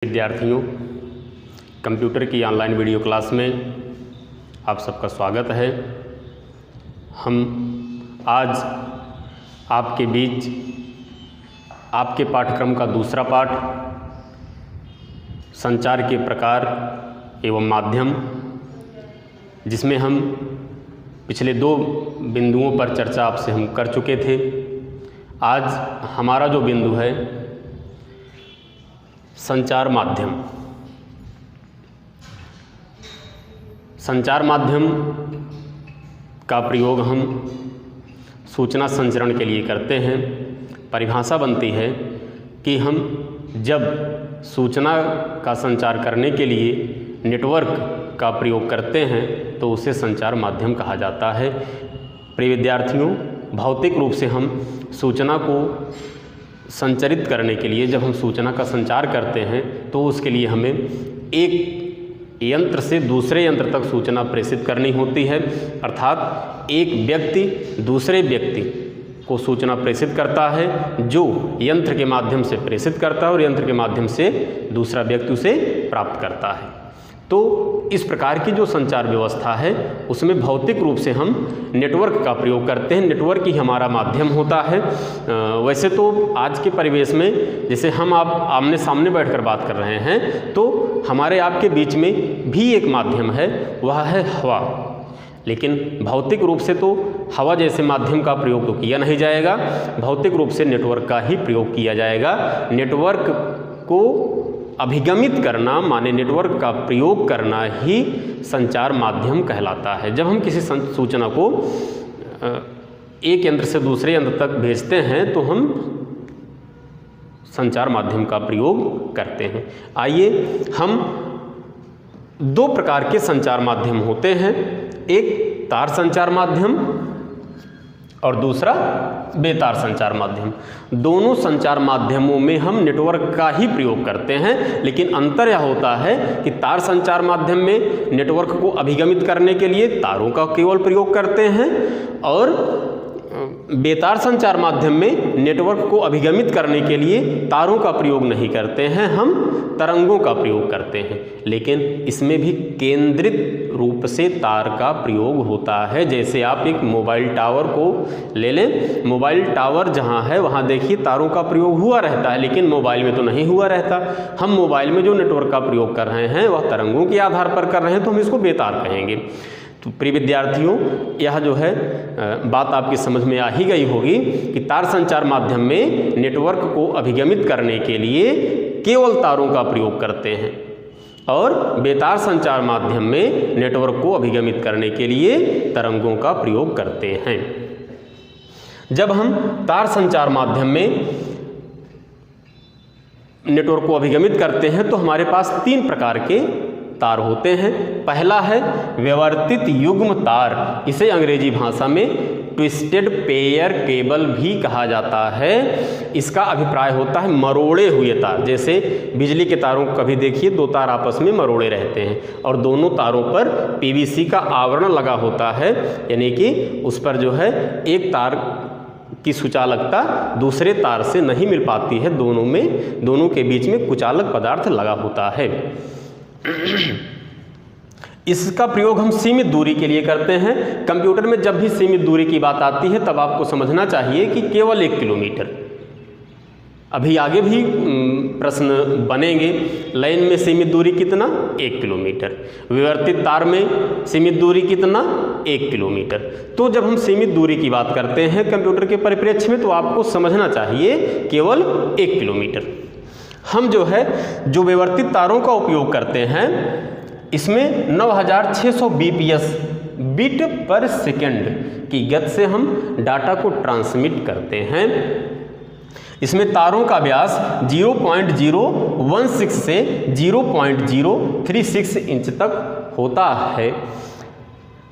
विद्यार्थियों, कंप्यूटर की online video class में आप सबका स्वागत है। हम आज आपके बीच आपके पाठ्यक्रम का दूसरा पाठ संचार के प्रकार एवं माध्यम, जिसमें हम पिछले 2 बिंदुओं पर चर्चा आपसे हम कर चुके थे। आज हमारा जो बिंदु है संचार माध्यम। संचार माध्यम का प्रयोग हम सूचना संचरण के लिए करते हैं। परिभाषा बनती है कि हम जब सूचना का संचार करने के लिए नेटवर्क का प्रयोग करते हैं तो उसे संचार माध्यम कहा जाता है। प्रिय विद्यार्थियों, भौतिक रूप से हम सूचना को संचरित करने के लिए, जब हम सूचना का संचार करते हैं तो उसके लिए हमें एक यंत्र से दूसरे यंत्र तक सूचना प्रेषित करनी होती है। अर्थात एक व्यक्ति दूसरे व्यक्ति को सूचना प्रेषित करता है, जो यंत्र के माध्यम से प्रेषित करता है और यंत्र के माध्यम से दूसरा व्यक्ति उसे प्राप्त करता है। तो इस प्रकार की जो संचार व्यवस्था है उसमें भौतिक रूप से हम नेटवर्क का प्रयोग करते हैं। नेटवर्क ही हमारा माध्यम होता है। वैसे तो आज के परिवेश में जैसे हम आप आमने सामने बैठकर बात कर रहे हैं तो हमारे आपके बीच में भी एक माध्यम है, वह है हवा। लेकिन भौतिक रूप से तो हवा जैसे माध्यम का प्रयोग तो किया नहीं जाएगा, भौतिक रूप से नेटवर्क का ही प्रयोग किया जाएगा। नेटवर्क को अभिगमित करना माने नेटवर्क का प्रयोग करना ही संचार माध्यम कहलाता है। जब हम किसी सूचना को एक यंत्र से दूसरे यंत्र तक भेजते हैं तो हम संचार माध्यम का प्रयोग करते हैं। आइए, हम 2 प्रकार के संचार माध्यम होते हैं, एक तार संचार माध्यम और दूसरा बेतार संचार माध्यम। दोनों संचार माध्यमों में हम नेटवर्क का ही प्रयोग करते हैं, लेकिन अंतर यह होता है कि तार संचार माध्यम में नेटवर्क को अभिगमित करने के लिए तारों का केवल प्रयोग करते हैं और बेतार संचार माध्यम में नेटवर्क को अभिगमित करने के लिए तारों का प्रयोग नहीं करते हैं, हम तरंगों का प्रयोग करते हैं। लेकिन इसमें भी केंद्रित रूप से तार का प्रयोग होता है। जैसे आप एक मोबाइल टावर को ले लें, मोबाइल टावर जहां है वहां देखिए तारों का प्रयोग हुआ रहता है, लेकिन मोबाइल में तो नहीं हुआ रहता। हम मोबाइल में जो नेटवर्क का प्रयोग कर रहे हैं वह तरंगों के आधार पर कर रहे हैं, तो हम इसको बेतार कहेंगे। तो प्रिय विद्यार्थियों, यह जो है बात आपकी समझ में आ ही गई होगी कि तार संचार माध्यम में नेटवर्क को अभिगमित करने के लिए केवल तारों का प्रयोग करते हैं और बेतार संचार माध्यम में नेटवर्क को अभिगमित करने के लिए तरंगों का प्रयोग करते हैं। जब हम तार संचार माध्यम में नेटवर्क को अभिगमित करते हैं तो हमारे पास 3 प्रकार के तार होते हैं। पहला है व्यवर्तित युग्म तार, इसे अंग्रेजी भाषा में ट्विस्टेड पेयर केबल भी कहा जाता है। इसका अभिप्राय होता है मरोड़े हुए तार। जैसे बिजली के तारों को कभी देखिए 2 तार आपस में मरोड़े रहते हैं और दोनों तारों पर पीवीसी का आवरण लगा होता है, यानी कि उस पर जो है एक तार की सुचालकता दूसरे तार से नहीं मिल पाती है, दोनों के बीच में कुचालक पदार्थ लगा होता है। इसका प्रयोग हम सीमित दूरी के लिए करते हैं। कंप्यूटर में जब भी सीमित दूरी की बात आती है तब आपको समझना चाहिए कि केवल 1 किलोमीटर। अभी आगे भी प्रश्न बनेंगे। लाइन में सीमित दूरी कितना? 1 किलोमीटर। विवर्तित तार में सीमित दूरी कितना? 1 किलोमीटर। तो जब हम सीमित दूरी की बात करते हैं कंप्यूटर के परिप्रेक्ष्य में तो आपको समझना चाहिए केवल 1 किलोमीटर। हम जो विवर्तित तारों का उपयोग करते हैं इसमें 9600 bps बीट पर सेकंड की गति से हम डाटा को ट्रांसमिट करते हैं। इसमें तारों का व्यास 0.016 से 0.036 इंच तक होता है।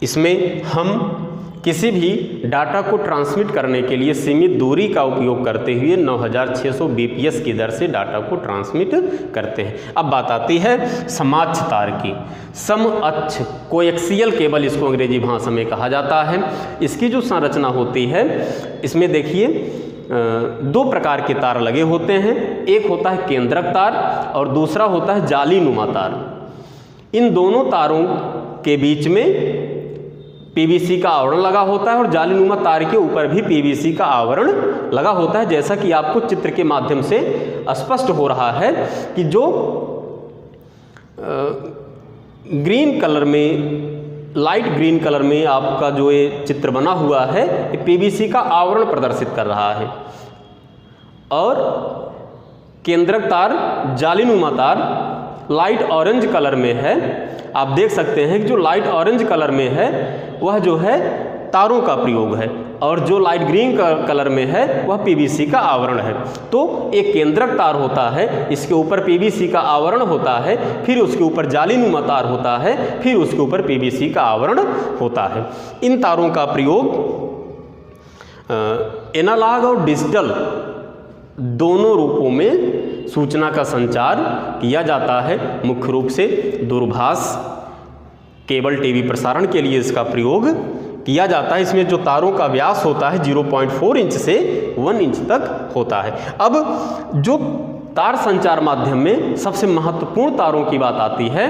इसमें हम किसी भी डाटा को ट्रांसमिट करने के लिए सीमित दूरी का उपयोग करते हुए 9600 bps की दर से डाटा को ट्रांसमिट करते हैं। अब बात आती है समाक्ष तार की। सम अक्ष कोएक्सियल केबल इसको अंग्रेजी भाषा में कहा जाता है। इसकी जो संरचना होती है इसमें देखिए दो प्रकार के तार लगे होते हैं। एक होता है केंद्रक तार और दूसरा होता है जालीनुमा तार। इन दोनों तारों के बीच में पीवीसी का आवरण लगा होता है और जालीनुमा तार के ऊपर भी पीवीसी का आवरण लगा होता है। जैसा कि आपको चित्र के माध्यम से स्पष्ट हो रहा है कि जो ग्रीन कलर में, लाइट ग्रीन कलर में आपका जो ये चित्र बना हुआ है, ये पीवीसी का आवरण प्रदर्शित कर रहा है। और केंद्रक तार, जालीनुमा तार लाइट ऑरेंज कलर में है। आप देख सकते हैं कि जो लाइट ऑरेंज कलर में है वह जो है तारों का प्रयोग है और जो लाइट ग्रीन कलर में है वह पीवीसी का आवरण है। तो एक केंद्रक तार होता है, इसके ऊपर पीवीसी का आवरण होता है, फिर उसके ऊपर जालीनुमा तार होता है, फिर उसके ऊपर पीवीसी का आवरण होता है। इन तारों का प्रयोग एनालॉग और डिजिटल दोनों रूपों में सूचना का संचार किया जाता है। मुख्य रूप से दूरभाष, केबल टीवी प्रसारण के लिए इसका प्रयोग किया जाता है। इसमें जो तारों का व्यास होता है 0.4 इंच से 1 इंच तक होता है। अब जो तार संचार माध्यम में सबसे महत्वपूर्ण तारों की बात आती है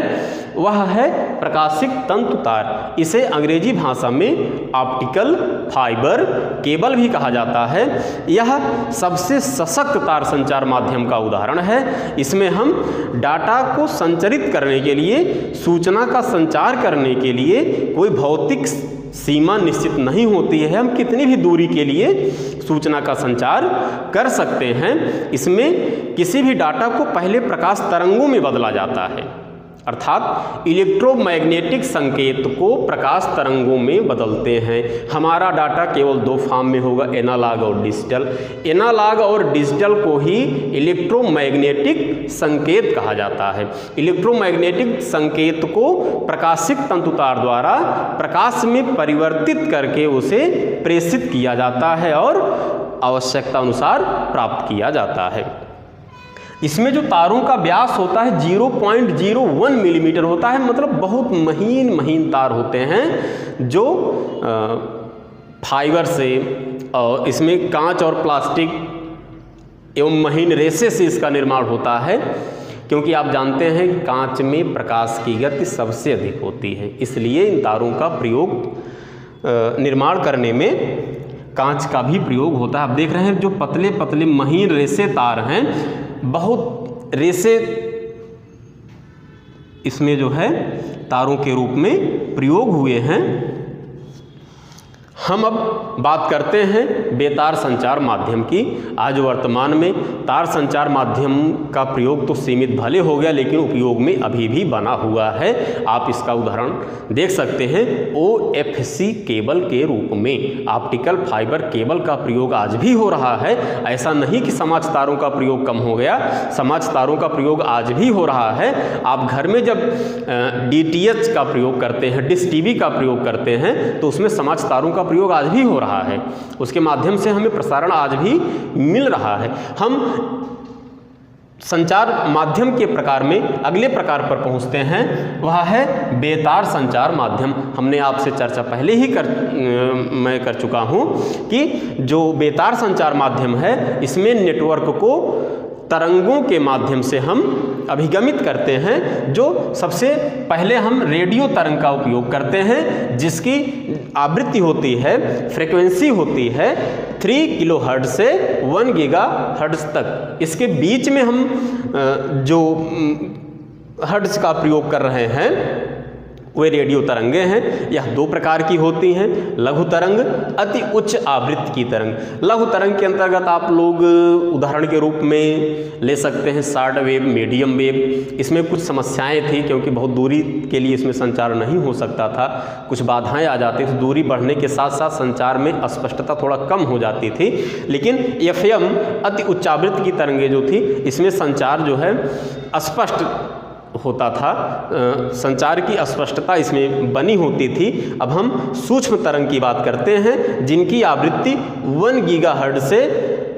वह है प्रकाशिक तंतु तार। इसे अंग्रेजी भाषा में ऑप्टिकल फाइबर केबल भी कहा जाता है। यह सबसे सशक्त तार संचार माध्यम का उदाहरण है। इसमें हम डाटा को संचरित करने के लिए, सूचना का संचार करने के लिए कोई भौतिक सीमा निश्चित नहीं होती है। हम कितनी भी दूरी के लिए सूचना का संचार कर सकते हैं। इसमें किसी भी डाटा को पहले प्रकाश तरंगों में बदला जाता है, अर्थात इलेक्ट्रोमैग्नेटिक संकेत को प्रकाश तरंगों में बदलते हैं। हमारा डाटा केवल दो फॉर्म में होगा, एनालॉग और डिजिटल। एनालॉग और डिजिटल को ही इलेक्ट्रोमैग्नेटिक संकेत कहा जाता है। इलेक्ट्रोमैग्नेटिक संकेत को प्रकाशिक तंतु तार द्वारा प्रकाश में परिवर्तित करके उसे प्रेषित किया जाता है और आवश्यकता अनुसार प्राप्त किया जाता है। इसमें जो तारों का व्यास होता है 0.01 मिलीमीटर होता है, मतलब बहुत महीन महीन तार होते हैं जो फाइबर से, और इसमें कांच और प्लास्टिक एवं महीन रेशे से इसका निर्माण होता है। क्योंकि आप जानते हैं कि कांच में प्रकाश की गति सबसे अधिक होती है, इसलिए इन तारों का प्रयोग निर्माण करने में कांच का भी प्रयोग होता है। आप देख रहे हैं जो पतले पतले महीन रेशे तार हैं, बहुत रेशे इसमें जो है तारों के रूप में प्रयोग हुए हैं। हम अब बात करते हैं बेतार संचार माध्यम की। आज वर्तमान में तार संचार माध्यम का प्रयोग तो सीमित भले हो गया, लेकिन उपयोग में अभी भी बना हुआ है। आप इसका उदाहरण देख सकते हैं OFC केबल के रूप में। ऑप्टिकल फाइबर केबल का प्रयोग आज भी हो रहा है। ऐसा नहीं कि समाज तारों का प्रयोग कम हो गया, समाज तारों का प्रयोग आज भी हो रहा है। आप घर में जब DTH का प्रयोग करते हैं, डिश टीवी का प्रयोग करते हैं, तो उसमें समाज तारों का प्रयोग आज भी हो रहा है। उसके माध्यम से हमें प्रसारण आज भी मिल रहा है। हम संचार माध्यम के प्रकार में अगले प्रकार पर पहुंचते हैं, वह है बेतार संचार माध्यम। हमने आपसे चर्चा पहले ही मैं कर चुका हूं कि जो बेतार संचार माध्यम है, इसमें नेटवर्क को तरंगों के माध्यम से हम अभिगमित करते हैं। जो सबसे पहले हम रेडियो तरंग का उपयोग करते हैं, जिसकी आवृत्ति होती है, फ्रीक्वेंसी होती है 3 किलोहर्ट्ज से 1 गीगाहर्ट्ज तक। इसके बीच में हम जो हर्ट्ज का प्रयोग कर रहे हैं वे रेडियो तरंगे हैं। यह दो प्रकार की होती हैं, लघु तरंग, अति उच्च आवृत्ति की तरंग। लघु तरंग के अंतर्गत आप लोग उदाहरण के रूप में ले सकते हैं शॉर्ट वेव, मीडियम वेव। इसमें कुछ समस्याएं थी, क्योंकि बहुत दूरी के लिए इसमें संचार नहीं हो सकता था, कुछ बाधाएं आ जाती थी। दूरी बढ़ने के साथ साथ संचार में अस्पष्टता थोड़ा कम हो जाती थी। लेकिन FM अति उच्च आवृत्ति की तरंगें जो थी, इसमें संचार जो है स्पष्ट होता था, संचार की अस्पष्टता इसमें बनी होती थी। अब हम सूक्ष्म तरंग की बात करते हैं, जिनकी आवृत्ति 1 गीगाहर्ट्ज से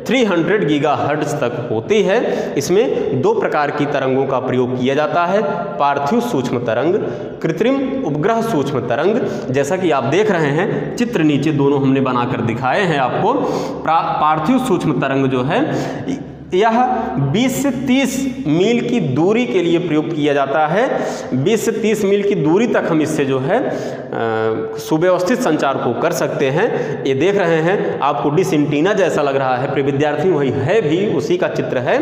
300 गीगाहर्ट्ज तक होती है। इसमें 2 प्रकार की तरंगों का प्रयोग किया जाता है, पार्थिव सूक्ष्म तरंग, कृत्रिम उपग्रह सूक्ष्म तरंग। जैसा कि आप देख रहे हैं, चित्र नीचे दोनों हमने बनाकर दिखाए हैं आपको। पार्थिव सूक्ष्म तरंग जो है यह 20 से 30 मील की दूरी के लिए प्रयोग किया जाता है। 20 से 30 मील की दूरी तक हम इससे जो है सुव्यवस्थित संचार को कर सकते हैं। ये देख रहे हैं, आपको डिश एंटीना जैसा लग रहा है, प्रिय विद्यार्थी वही है भी उसी का चित्र है।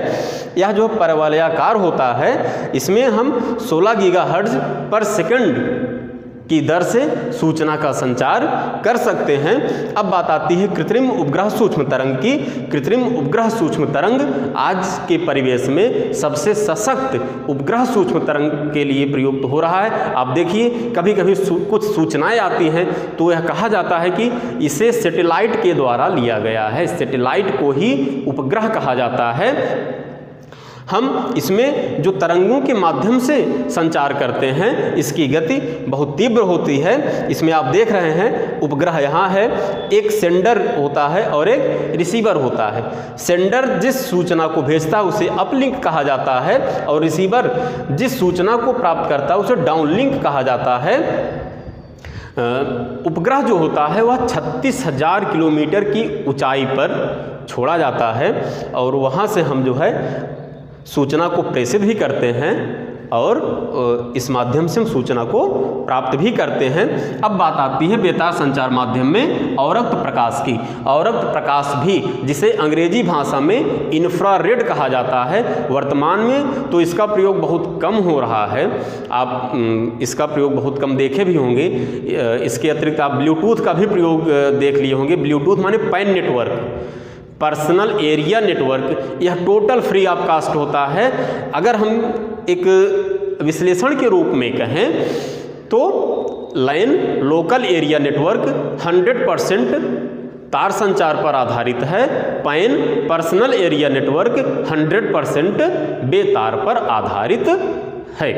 यह जो परवलयाकार होता है, इसमें हम 16 गीगाहर्ट्ज पर सेकंड की दर से सूचना का संचार कर सकते हैं। अब बात आती है कृत्रिम उपग्रह सूक्ष्म तरंग की। कृत्रिम उपग्रह सूक्ष्म तरंग आज के परिवेश में सबसे सशक्त उपग्रह सूक्ष्म तरंग के लिए प्रयुक्त हो रहा है। आप देखिए, कभी कभी कुछ सूचनाएं आती हैं तो यह कहा जाता है कि इसे सैटेलाइट के द्वारा लिया गया है। सैटेलाइट को ही उपग्रह कहा जाता है। हम इसमें जो तरंगों के माध्यम से संचार करते हैं, इसकी गति बहुत तीव्र होती है। इसमें आप देख रहे हैं, उपग्रह यहाँ है, एक सेंडर होता है और एक रिसीवर होता है। सेंडर जिस सूचना को भेजता है उसे अपलिंक कहा जाता है, और रिसीवर जिस सूचना को प्राप्त करता है उसे डाउनलिंक कहा जाता है। उपग्रह जो होता है वह 36,000 किलोमीटर की ऊंचाई पर छोड़ा जाता है, और वहाँ से हम जो है सूचना को प्रेषित भी करते हैं और इस माध्यम से हम सूचना को प्राप्त भी करते हैं। अब बात आती है बेतार संचार माध्यम में अवरक्त प्रकाश की। अवरक्त प्रकाश भी, जिसे अंग्रेजी भाषा में इंफ्रारेड कहा जाता है, वर्तमान में तो इसका प्रयोग बहुत कम हो रहा है। आप इसका प्रयोग बहुत कम देखे भी होंगे। इसके अतिरिक्त आप ब्लूटूथ का भी प्रयोग देख लिए होंगे। ब्लूटूथ माने pan network, personal area network. यह टोटल फ्री ऑफ कास्ट होता है। अगर हम एक विश्लेषण के रूप में कहें तो लैन लोकल एरिया नेटवर्क 100% तार संचार पर आधारित है। पैन पर्सनल एरिया नेटवर्क 100% बेतार पर आधारित है।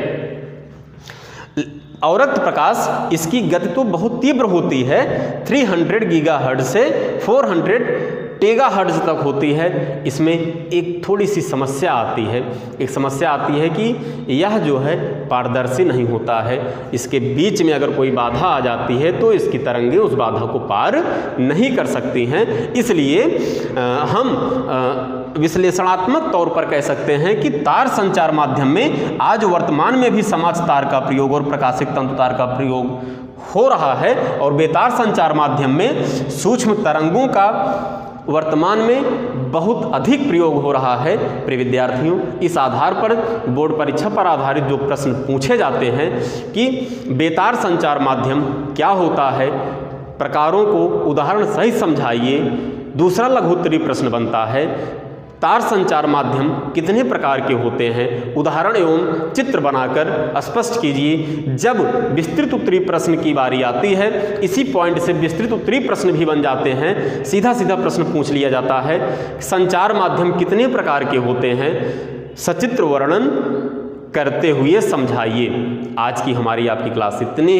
अवरक्त प्रकाश, इसकी गति तो बहुत तीव्र होती है, 300 गीगाहर्ट्ज से 400 टेगाहर्ट्ज तक होती है। इसमें एक थोड़ी सी समस्या आती है। एक समस्या आती है कि यह जो है पारदर्शी नहीं होता है। इसके बीच में अगर कोई बाधा आ जाती है तो इसकी तरंगें उस बाधा को पार नहीं कर सकती हैं। इसलिए हम विश्लेषणात्मक तौर पर कह सकते हैं कि तार संचार माध्यम में आज वर्तमान में भी समाज तार का प्रयोग और प्रकाशिक तंतु तार का प्रयोग हो रहा है, और बेतार संचार माध्यम में सूक्ष्म तरंगों का वर्तमान में बहुत अधिक प्रयोग हो रहा है। प्रिय विद्यार्थियों, इस आधार पर बोर्ड परीक्षा पर आधारित जो प्रश्न पूछे जाते हैं कि बेतार संचार माध्यम क्या होता है, प्रकारों को उदाहरण सहित समझाइए। दूसरा लघुत्तरीय प्रश्न बनता है, तार संचार माध्यम कितने प्रकार के होते हैं, उदाहरण एवं चित्र बनाकर स्पष्ट कीजिए। जब विस्तृत उत्तरीय प्रश्न की बारी आती है, इसी पॉइंट से विस्तृत उत्तरीय प्रश्न भी बन जाते हैं। सीधा सीधा प्रश्न पूछ लिया जाता है, संचार माध्यम कितने प्रकार के होते हैं, सचित्र वर्णन करते हुए समझाइए। आज की हमारी आपकी क्लास इतनी ही।